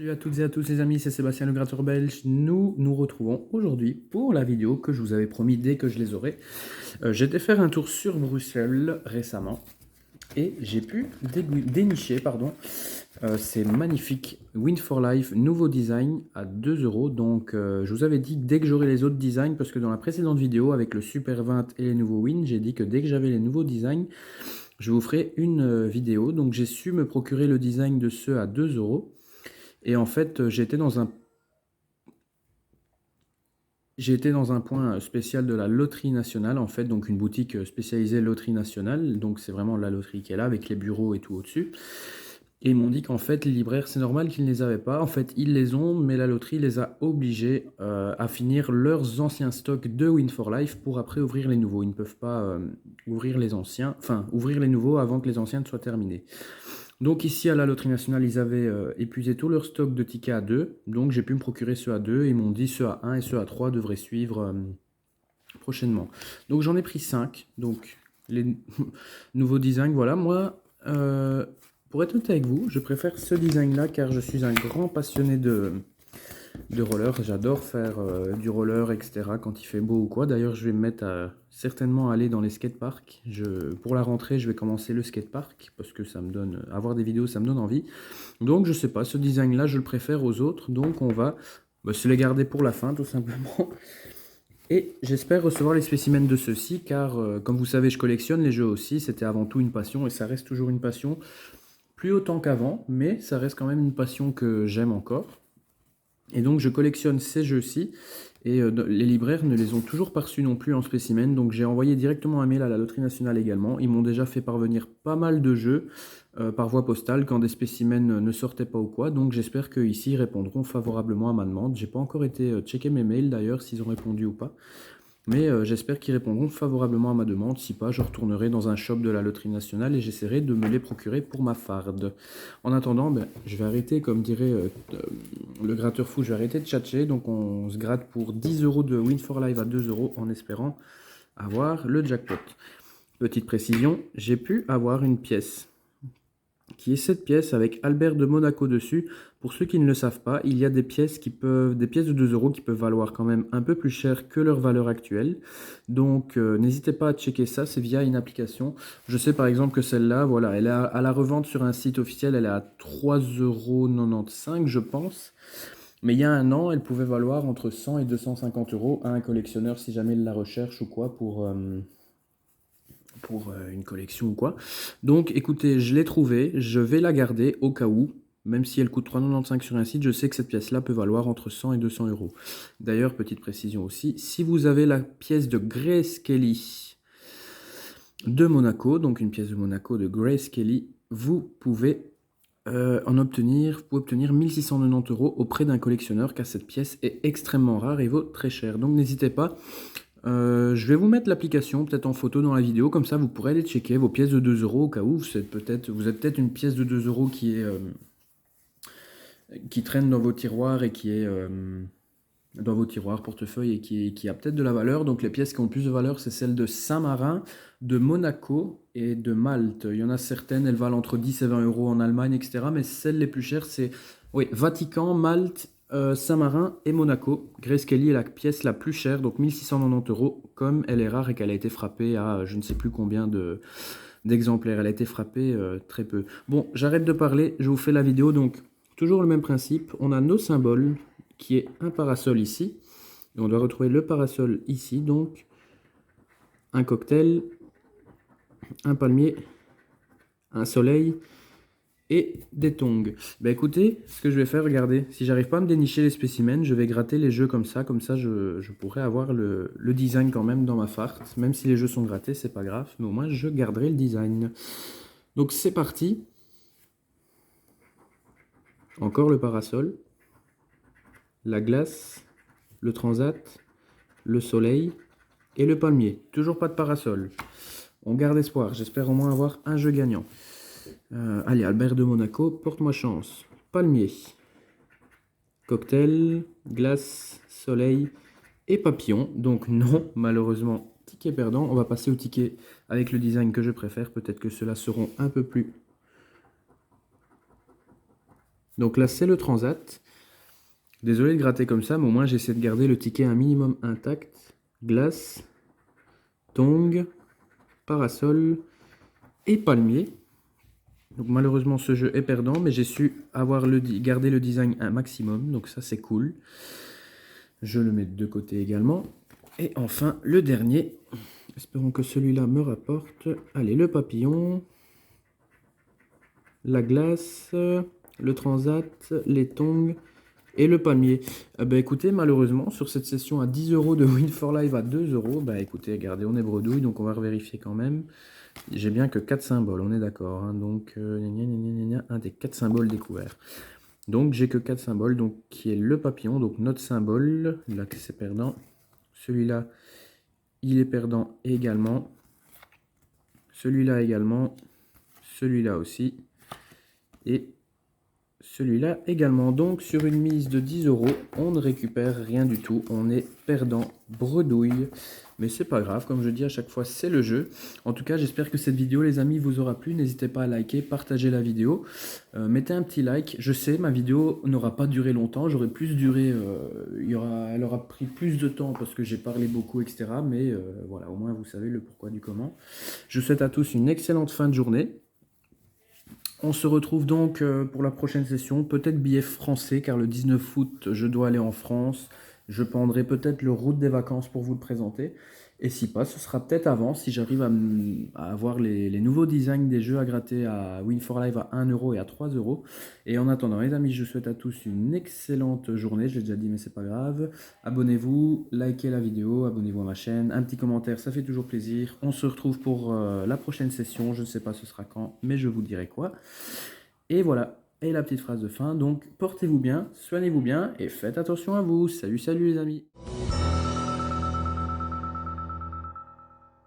Salut à toutes et à tous les amis, c'est Sébastien le gratteur belge. Nous nous retrouvons aujourd'hui pour la vidéo que je vous avais promis dès que je les aurai. J'étais faire un tour sur Bruxelles récemment et j'ai pu dénicher ces magnifiques Win for Life nouveau design à 2 euros. Donc je vous avais dit que dès que j'aurai les autres designs, parce que dans la précédente vidéo avec le Super 20 et les nouveaux Win, j'ai dit que dès que j'avais les nouveaux designs, je vous ferai une vidéo. Donc j'ai su me procurer le design de ceux à 2 euros. Et en fait, j'ai été dans un point spécial de la loterie nationale, en fait, donc une boutique spécialisée loterie nationale. Donc c'est vraiment la loterie qui est là, avec les bureaux et tout au-dessus. Et ils m'ont dit qu'en fait, les libraires, c'est normal qu'ils ne les avaient pas. En fait, ils les ont, mais la loterie les a obligés à finir leurs anciens stocks de Win for Life pour après ouvrir les nouveaux. Ils ne peuvent pas ouvrir les anciens, enfin, ouvrir les nouveaux avant que les anciens ne soient terminés. Donc ici à la Loterie Nationale, ils avaient épuisé tout leur stock de tickets à 2. Donc j'ai pu me procurer ceux à 2. Ils m'ont dit ceux à 1 et ceux à 3 devraient suivre prochainement. Donc j'en ai pris 5. Donc les nouveaux designs, voilà. Moi, pour être honnête avec vous, je préfère ce design-là car je suis un grand passionné de roller. J'adore faire du roller, etc. quand il fait beau ou quoi. D'ailleurs, je vais me mettre certainement à aller dans les skateparks. Pour la rentrée, je vais commencer le skatepark parce que ça me donne, avoir des vidéos, ça me donne envie. Donc, je sais pas, ce design-là, je le préfère aux autres. Donc, on va se les garder pour la fin, tout simplement. Et j'espère recevoir les spécimens de ceux-ci, car comme vous savez, je collectionne les jeux aussi. C'était avant tout une passion et ça reste toujours une passion. Plus autant qu'avant, mais ça reste quand même une passion que j'aime encore. Et donc je collectionne ces jeux-ci, et les libraires ne les ont toujours pas reçus non plus en spécimen, donc j'ai envoyé directement un mail à la Loterie Nationale également. Ils m'ont déjà fait parvenir pas mal de jeux par voie postale quand des spécimens ne sortaient pas ou quoi, donc j'espère qu'ici ils répondront favorablement à ma demande. J'ai pas encore été checker mes mails d'ailleurs, s'ils ont répondu ou pas. Mais j'espère qu'ils répondront favorablement à ma demande. Si pas, je retournerai dans un shop de la Loterie Nationale et j'essaierai de me les procurer pour ma farde. En attendant, je vais arrêter, comme dirait le gratteur fou, je vais arrêter de tchatcher. Donc on se gratte pour 10 euros de Win for Live à 2 euros en espérant avoir le jackpot. Petite précision, j'ai pu avoir une pièce qui est cette pièce avec Albert de Monaco dessus. Pour ceux qui ne le savent pas, il y a des pièces de 2 euros qui peuvent valoir quand même un peu plus cher que leur valeur actuelle. Donc n'hésitez pas à checker ça, c'est via une application. Je sais par exemple que celle-là, voilà, elle est à la revente sur un site officiel, elle est à 3,95 € je pense. Mais il y a un an, elle pouvait valoir entre 100 et 250 euros à un collectionneur si jamais il la recherche ou quoi pour une collection ou quoi. Donc écoutez, je l'ai trouvée, je vais la garder au cas où, même si elle coûte 3,95 € sur un site, je sais que cette pièce-là peut valoir entre 100 et 200 euros. D'ailleurs, petite précision aussi, si vous avez la pièce de Grace Kelly de Monaco, donc une pièce de Monaco de Grace Kelly, vous pouvez vous pouvez obtenir 1690 euros auprès d'un collectionneur car cette pièce est extrêmement rare et vaut très cher. Donc n'hésitez pas. Je vais vous mettre l'application peut-être en photo dans la vidéo, comme ça vous pourrez aller checker vos pièces de 2 euros au cas où vous êtes peut-être une pièce de 2 euros qui traîne dans vos tiroirs et qui est dans vos tiroirs, portefeuille et qui a peut-être de la valeur. Donc les pièces qui ont le plus de valeur, c'est celles de Saint-Marin, de Monaco et de Malte. Il y en a certaines, elles valent entre 10 et 20 euros en Allemagne, etc. Mais celles les plus chères, c'est Vatican, Malte, Saint-Marin et Monaco. Grace Kelly est la pièce la plus chère, donc 1690 euros, comme elle est rare et qu'elle a été frappée à je ne sais plus combien d'exemplaires. Elle a été frappée très peu. Bon, j'arrête de parler, je vous fais la vidéo. Donc, toujours le même principe. On a nos symboles, qui est un parasol ici. Et on doit retrouver le parasol ici, donc un cocktail, un palmier, un soleil et des tongs. Écoutez, ce que je vais faire, regardez, si j'arrive pas à me dénicher les spécimens, je vais gratter les jeux comme ça je pourrai avoir le design quand même dans ma farce. Même si les jeux sont grattés, c'est pas grave, mais au moins je garderai le design. Donc c'est parti. Encore le parasol, la glace, le transat, le soleil et le palmier. Toujours pas de parasol. On garde espoir, j'espère au moins avoir un jeu gagnant. Allez, Albert de Monaco, porte-moi chance. Palmier, cocktail, glace, soleil et papillon. Donc non, malheureusement, ticket perdant. On va passer au ticket avec le design que je préfère. Peut-être que ceux-là seront un peu plus Donc là, c'est le Transat. Désolé de gratter comme ça, mais au moins j'essaie de garder le ticket un minimum intact. Glace, tongs, parasol et palmier. Donc malheureusement ce jeu est perdant, mais j'ai su garder le design un maximum, donc ça c'est cool. Je le mets de côté également. Et enfin le dernier, espérons que celui-là me rapporte. Allez, le papillon, la glace, le transat, les tongs et le palmier. Écoutez, malheureusement sur cette session à 10 € de Win for Life à 2 €, écoutez, regardez, on est bredouille, donc on va revérifier quand même. J'ai bien que 4 symboles, on est d'accord, hein, donc un des 4 symboles découverts. Donc j'ai que 4 symboles, donc qui est le papillon, donc notre symbole, là que c'est perdant. Celui-là, il est perdant également. Celui-là également. Celui-là aussi. Et celui-là également. Donc sur une mise de 10 €, on ne récupère rien du tout. On est perdant bredouille. Mais c'est pas grave, comme je dis à chaque fois, c'est le jeu. En tout cas, j'espère que cette vidéo, les amis, vous aura plu. N'hésitez pas à liker, partager la vidéo. Mettez un petit like. Je sais, ma vidéo n'aura pas duré longtemps. J'aurais plus duré, elle aura pris plus de temps parce que j'ai parlé beaucoup, etc. Mais voilà, au moins vous savez le pourquoi du comment. Je vous souhaite à tous une excellente fin de journée. On se retrouve donc pour la prochaine session, peut-être billet français, car le 19 août, je dois aller en France. Je prendrai peut-être le route des vacances pour vous le présenter. Et si pas, ce sera peut-être avant, si j'arrive à avoir les nouveaux designs des jeux à gratter à Win for Life à 1 € et à 3 €. Et en attendant, les amis, je vous souhaite à tous une excellente journée. Je l'ai déjà dit, mais c'est pas grave. Abonnez-vous, likez la vidéo, abonnez-vous à ma chaîne. Un petit commentaire, ça fait toujours plaisir. On se retrouve pour la prochaine session. Je ne sais pas ce sera quand, mais je vous dirai quoi. Et voilà, et la petite phrase de fin, donc portez-vous bien, soignez-vous bien et faites attention à vous. Salut, salut les amis.